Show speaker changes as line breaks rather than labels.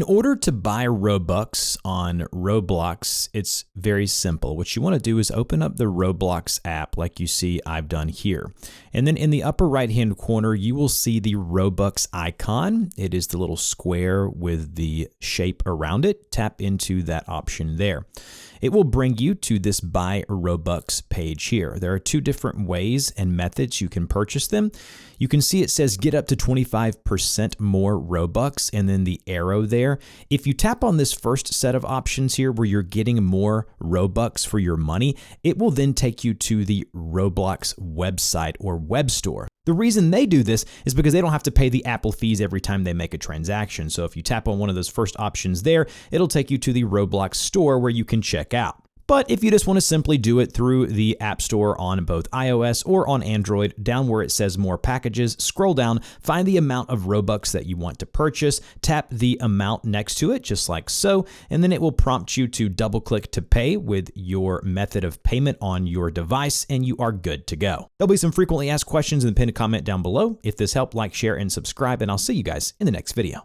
order to buy Robux on Roblox, it's very simple. What you want to do is open up the Roblox app like you see I've done here. And then in the upper right-hand corner, you will see the Robux icon. It is the little square with the shape around it. Tap into that option there. It will bring you to this Buy Robux page here. There are two different ways and methods you can purchase them. You can see it says get up to 25% more Robux and then the arrow there. If you tap on this first set of options here where you're getting more Robux for your money, it will then take you to the Roblox website or web store. The reason they do this is because they don't have to pay the Apple fees every time they make a transaction. So if you tap on one of those first options there, it'll take you to the Roblox store where you can check out. But if you just want to simply do it through the App Store on both iOS or on Android, down where it says more packages, scroll down, find the amount of Robux that you want to purchase, tap the amount next to it, just like so, and then it will prompt you to double click to pay with your method of payment on your device, and you are good to go. There'll be some frequently asked questions in the pinned comment down below. If this helped, like, share, and subscribe, and I'll see you guys in the next video.